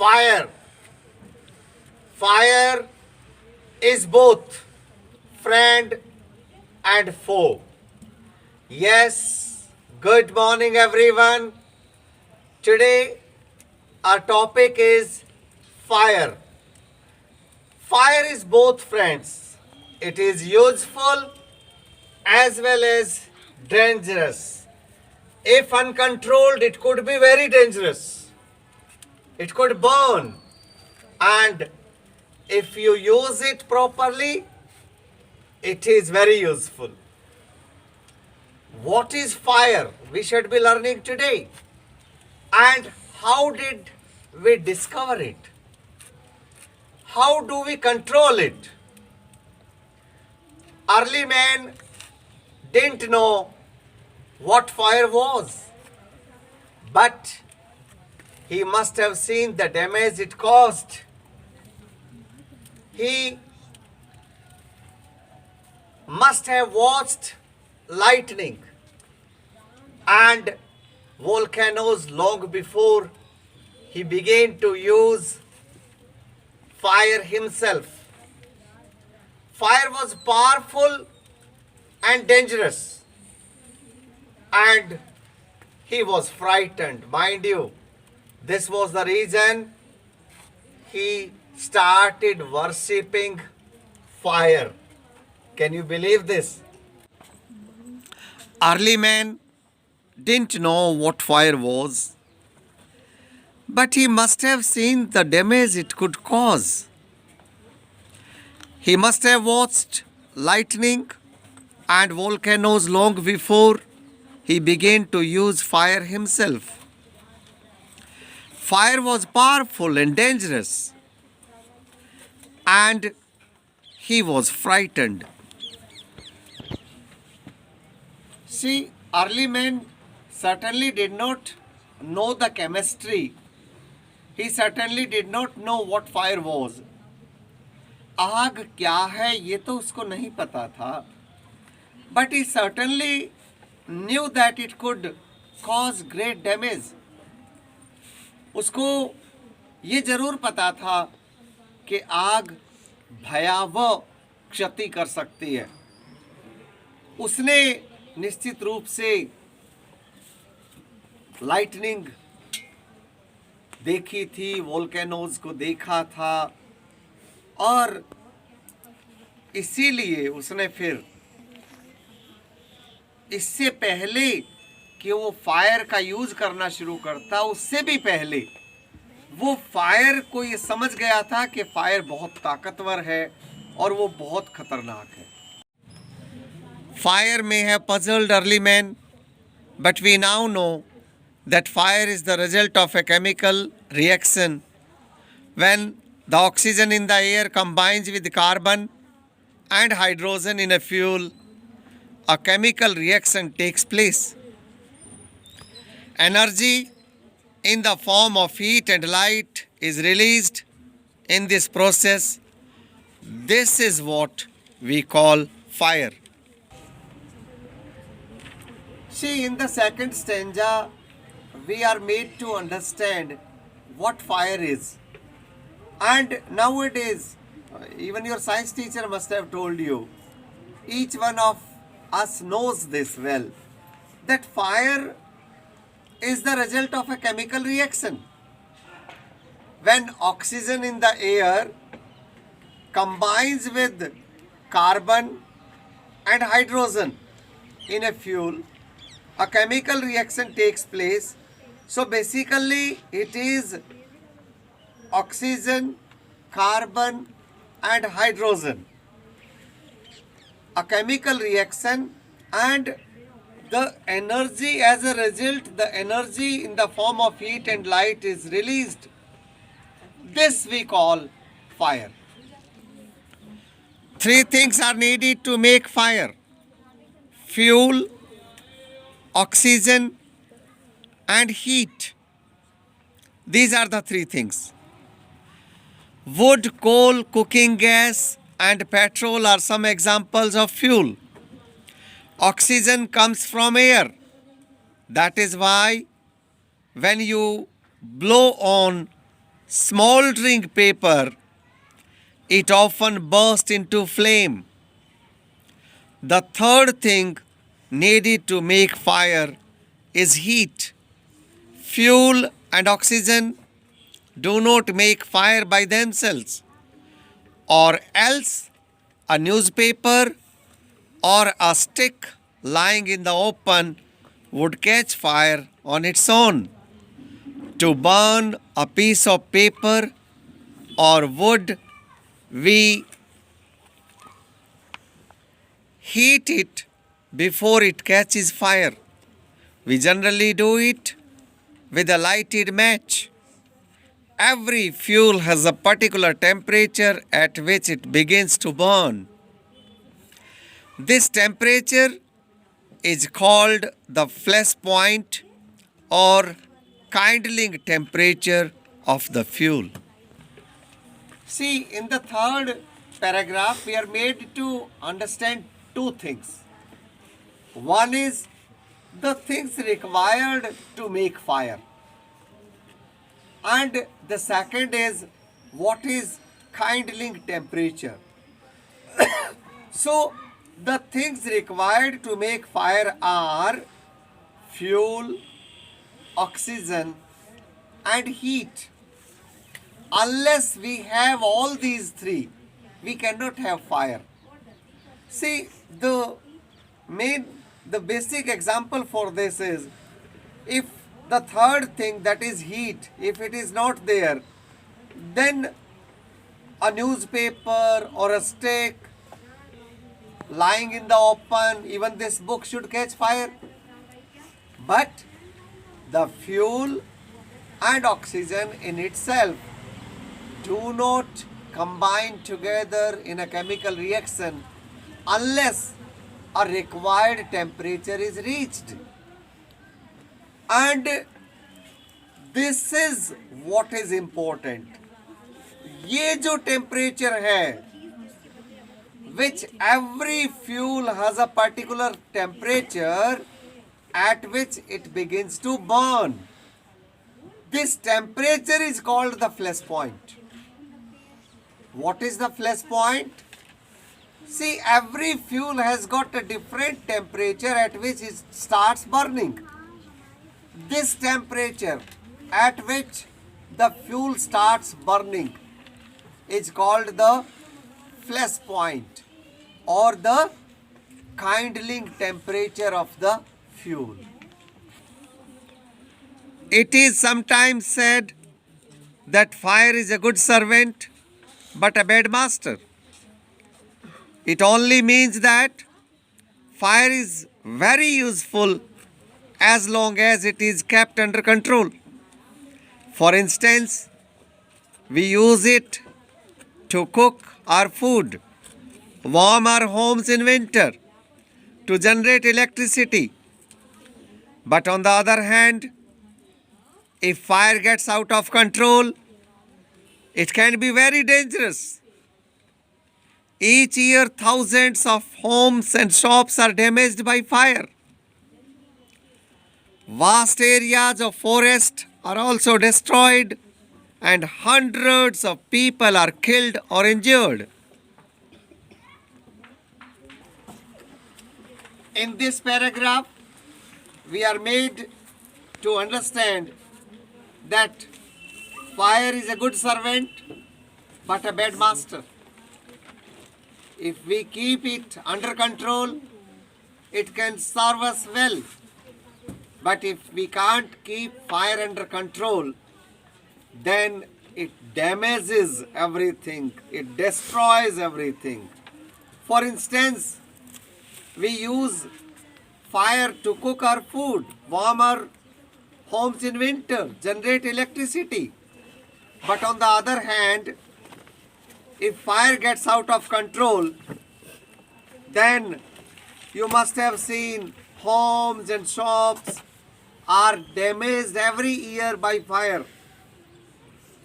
Fire. Fire is both friend and foe. Yes, good morning everyone. Today our topic is fire. Fire is both friends. It is useful as well as dangerous. If uncontrolled, it could be very dangerous. It could burn. And if you use it properly, it is very useful. What is fire? We should be learning today. And how did we discover it? How do we control it? Early man didn't know what fire was, but he must have seen the damage it caused. He must have watched lightning and volcanoes long before he began to use fire himself. Fire was powerful and dangerous, and he was frightened. Mind you, this was the reason he started worshipping fire. Can you believe this? Early man didn't know what fire was, but he must have seen the damage it could cause. He must have watched lightning and volcanoes long before he began to use fire himself. Fire was powerful and dangerous, and he was frightened. See, early men certainly did not know the chemistry. He certainly did not know what fire was. आग क्या है ये तो उसको नहीं पता था. But he certainly knew that it could cause great damage. उसको ये जरूर पता था कि आग भयावह क्षति कर सकती है. उसने निश्चित रूप से लाइटनिंग देखी थी, वोल्केनोज को देखा था, और इसीलिए उसने फिर इससे पहले कि वो फायर का यूज करना शुरू करता, उससे भी पहले वो फायर को ये समझ गया था कि फायर बहुत ताकतवर है और वो बहुत खतरनाक है. Fire may have puzzled early men, but we now know that fire is the result of a chemical reaction. When the oxygen in the air combines with carbon and hydrogen in a fuel, a chemical reaction takes place. Energy in the form of heat and light is released in this process. This is what we call fire. See, in the second stanza, we are made to understand what fire is. And nowadays, even your science teacher must have told you, each one of us knows this well, that fire is the result of a chemical reaction. When oxygen in the air combines with carbon and hydrogen in a fuel, a chemical reaction takes place. So basically it is oxygen, carbon and hydrogen. A chemical reaction, and the energy as a result, the energy in the form of heat and light is released. This we call fire. Three things are needed to make fire: fuel, oxygen and heat. These are the three things. Wood, coal, cooking gas and petrol are some examples of fuel. Oxygen comes from air. That is why when you blow on smoldering paper, it often bursts into flame. The third thing needed to make fire is heat. Fuel and oxygen do not make fire by themselves, or else a newspaper or a stick lying in the open would catch fire on its own. To burn a piece of paper or wood, we heat it before it catches fire. We generally do it with a lighted match. Every fuel has a particular temperature at which it begins to burn. This temperature is called the flash point or kindling temperature of the fuel. See, in the third paragraph, we are made to understand two things. One is the things required to make fire. And the second is what is kindling temperature. So, the things required to make fire are fuel, oxygen, and heat. Unless we have all these three, we cannot have fire. See, the basic example for this is, if the third thing, that is heat, if it is not there, then a newspaper or a stick lying in the open, even this book should catch fire. But the fuel and oxygen in itself do not combine together in a chemical reaction unless a required temperature is reached. And this is what is important. ये जो temperature है, which every fuel has a particular temperature at which it begins to burn. This temperature is called the flash point. What is the flash point? See, every fuel has got a different temperature at which it starts burning. This temperature at which the fuel starts burning is called the flash point or the kindling temperature of the fuel. It is sometimes said that fire is a good servant but a bad master. It only means that fire is very useful as long as it is kept under control. For instance, we use it to cook our food, warm our homes in winter, to generate electricity. But on the other hand, if fire gets out of control, it can be very dangerous. Each year, thousands of homes and shops are damaged by fire. Vast areas of forest are also destroyed and hundreds of people are killed or injured. In this paragraph, we are made to understand that fire is a good servant but a bad master. If we keep it under control, it can serve us well. But if we can't keep fire under control, then it damages everything, it destroys everything. For instance, we use fire to cook our food, warm our homes in winter, generate electricity. But on the other hand, if fire gets out of control, then you must have seen homes and shops are damaged every year by fire.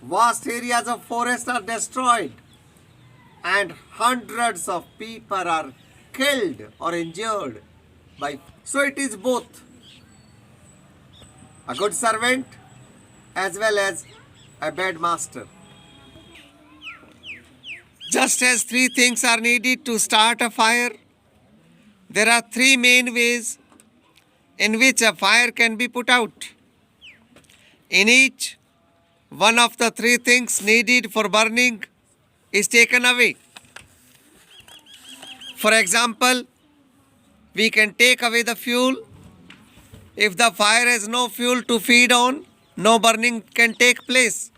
Vast areas of forest are destroyed and hundreds of people are killed or injured by. So it is both a good servant as well as a bad master. Just as three things are needed to start a fire, there are three main ways in which a fire can be put out. In each, one of the three things needed for burning is taken away. For example, we can take away the fuel. If the fire has no fuel to feed on, no burning can take place.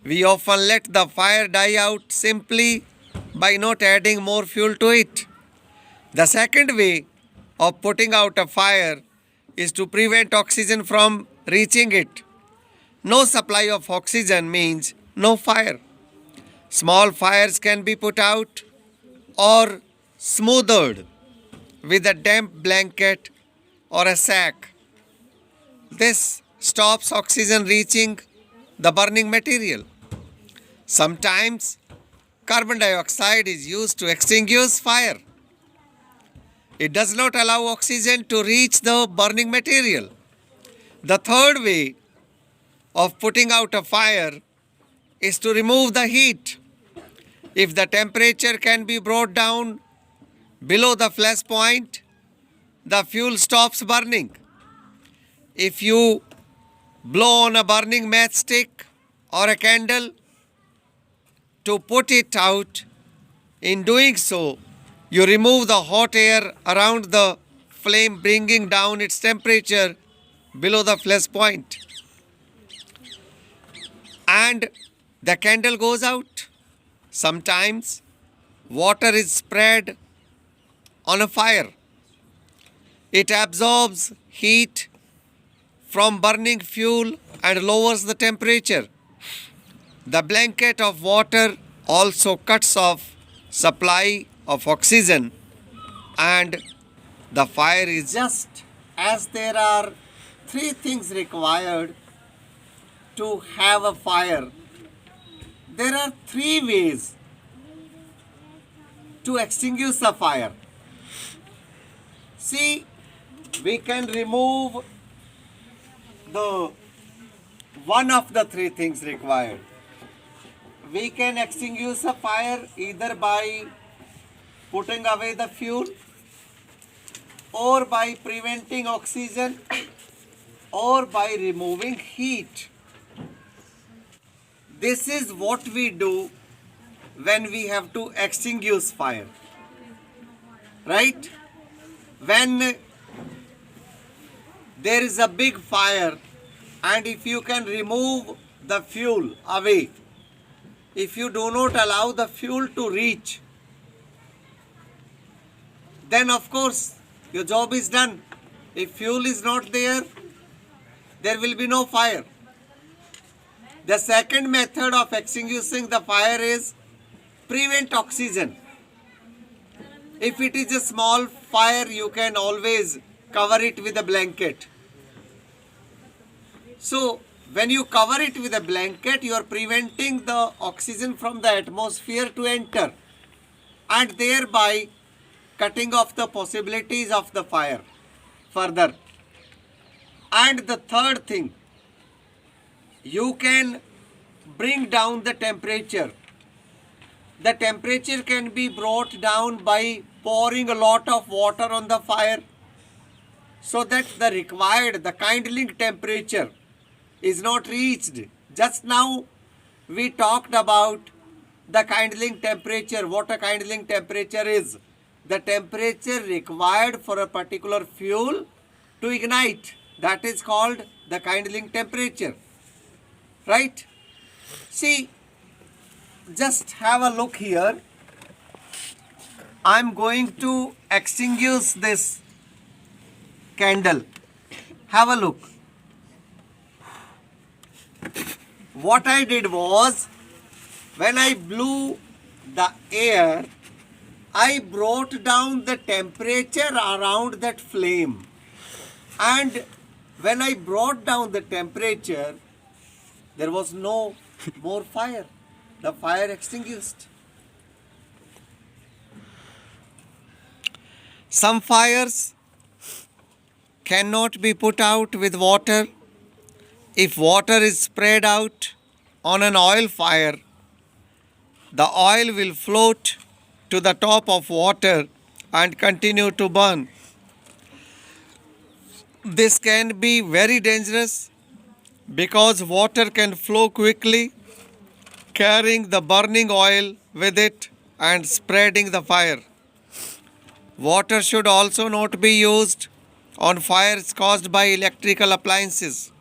We often let the fire die out simply by not adding more fuel to it. The second way of putting out a fire is to prevent oxygen from reaching it. No supply of oxygen means no fire. Small fires can be put out or smothered with a damp blanket or a sack. This stops oxygen reaching the burning material. Sometimes carbon dioxide is used to extinguish fire. It does not allow oxygen to reach the burning material. The third way of putting out a fire is to remove the heat. If the temperature can be brought down below the flash point, the fuel stops burning. If you blow on a burning matchstick or a candle to put it out, in doing so, you remove the hot air around the flame, bringing down its temperature below the flash point. And the candle goes out. Sometimes water is spread on a fire. It absorbs heat from burning fuel and lowers the temperature. The blanket of water also cuts off supply of oxygen, and the fire is just as there are three things required to have a fire. There are three ways to extinguish a fire. See, we can remove the one of the three things required. We can extinguish a fire either by putting away the fuel, or by preventing oxygen, or by removing heat. This is what we do when we have to extinguish fire. Right? When there is a big fire, and if you can remove the fuel away, if you do not allow the fuel to reach, then of course your job is done. If fuel is not there, there will be no fire. The second method of extinguishing the fire is prevent oxygen. If it is a small fire, you can always cover it with a blanket. So, when you cover it with a blanket, you are preventing the oxygen from the atmosphere to enter, and thereby cutting off the possibilities of the fire further. And the third thing, you can bring down the temperature. The temperature can be brought down by pouring a lot of water on the fire, so that the required, the kindling temperature is not reached. Just now we talked about the kindling temperature, what a kindling temperature is. The temperature required for a particular fuel to ignite, that is called the kindling temperature. Right? See, just have a look here. I am going to extinguish this candle. Have a look. What I did was, when I blew the air, I brought down the temperature around that flame. And when I brought down the temperature, there was no more fire. The fire extinguished. Some fires cannot be put out with water. If water is spread out on an oil fire, the oil will float to the top of water and continue to burn. This can be very dangerous because water can flow quickly, carrying the burning oil with it and spreading the fire. Water should also not be used on fires caused by electrical appliances.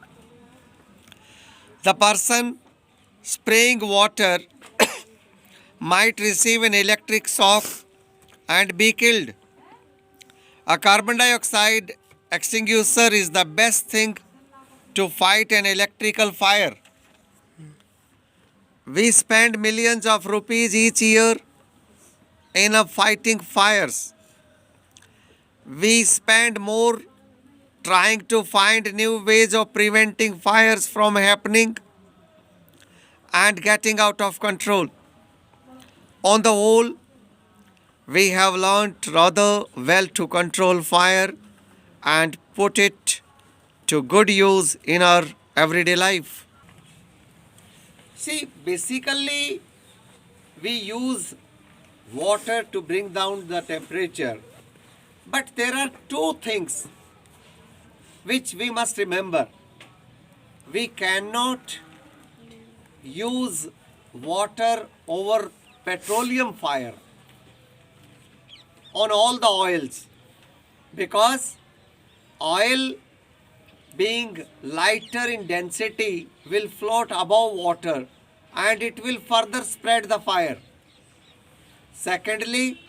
The person spraying water might receive an electric shock and be killed. A carbon dioxide extinguisher is the best thing to fight an electrical fire. We spend millions of rupees each year in fighting fires. We spend more trying to find new ways of preventing fires from happening and getting out of control. On the whole, we have learned rather well to control fire and put it to good use in our everyday life. See, basically, we use water to bring down the temperature. But there are two things which we must remember. We cannot use water over petroleum fire on all the oils, because oil being lighter in density will float above water and it will further spread the fire. Secondly,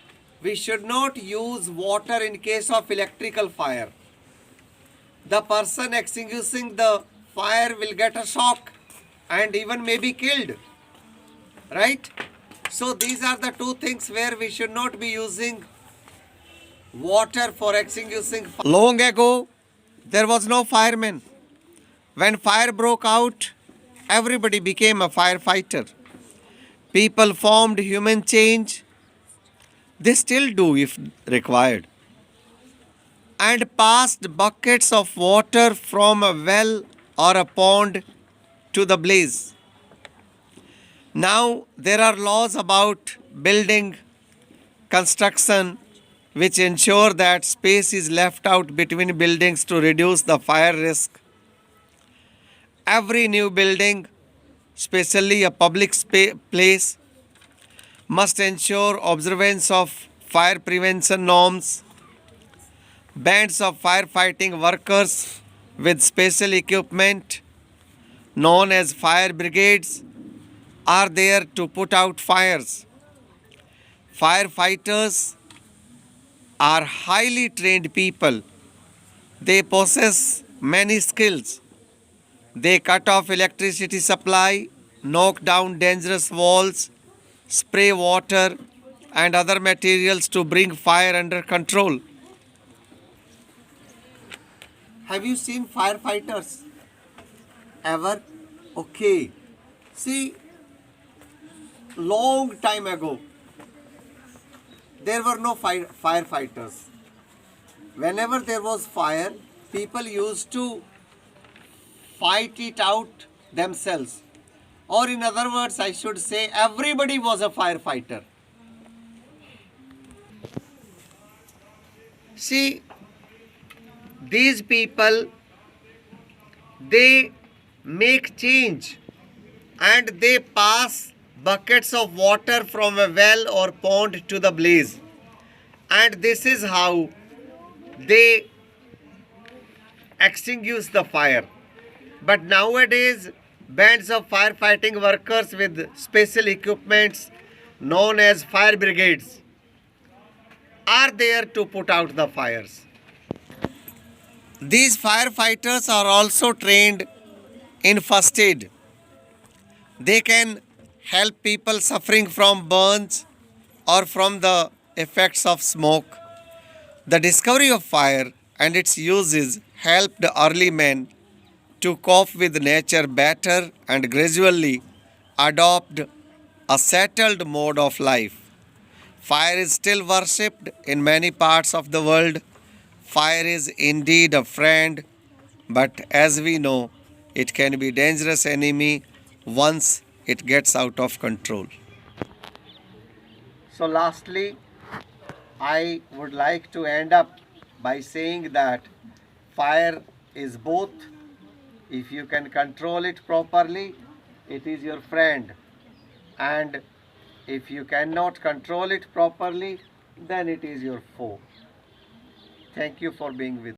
we should not use water in case of electrical fire. The person extinguishing the fire will get a shock and even may be killed. Right? So these are the two things where we should not be using water for extinguishing fire. Long ago, there was no fireman. When fire broke out, everybody became a firefighter. People formed human change. They still do if required. And passed buckets of water from a well or a pond to the blaze. Now there are laws about building construction which ensure that space is left out between buildings to reduce the fire risk. Every new building, especially a public place, must ensure observance of fire prevention norms. Bands of firefighting workers with special equipment, known as fire brigades, are there to put out fires. Firefighters are highly trained people. They possess many skills. They cut off electricity supply, knock down dangerous walls, spray water and other materials to bring fire under control. Have you seen firefighters ever? Okay. See, long time ago, there were no firefighters. Whenever there was fire, people used to fight it out themselves. Or in other words, I should say, everybody was a firefighter. See, these people, they make change and they pass buckets of water from a well or pond to the blaze. And this is how they extinguish the fire. But nowadays, bands of firefighting workers with special equipments known as fire brigades are there to put out the fires. These firefighters are also trained in first aid. They can help people suffering from burns or from the effects of smoke. The discovery of fire and its uses helped early men to cope with nature better and gradually adopt a settled mode of life. Fire is still worshipped in many parts of the world. Fire is indeed a friend, but as we know, it can be a dangerous enemy once it gets out of control. So, lastly, I would like to end up by saying that fire is both. If you can control it properly, it is your friend. And if you cannot control it properly, then it is your foe. Thank you for being with me.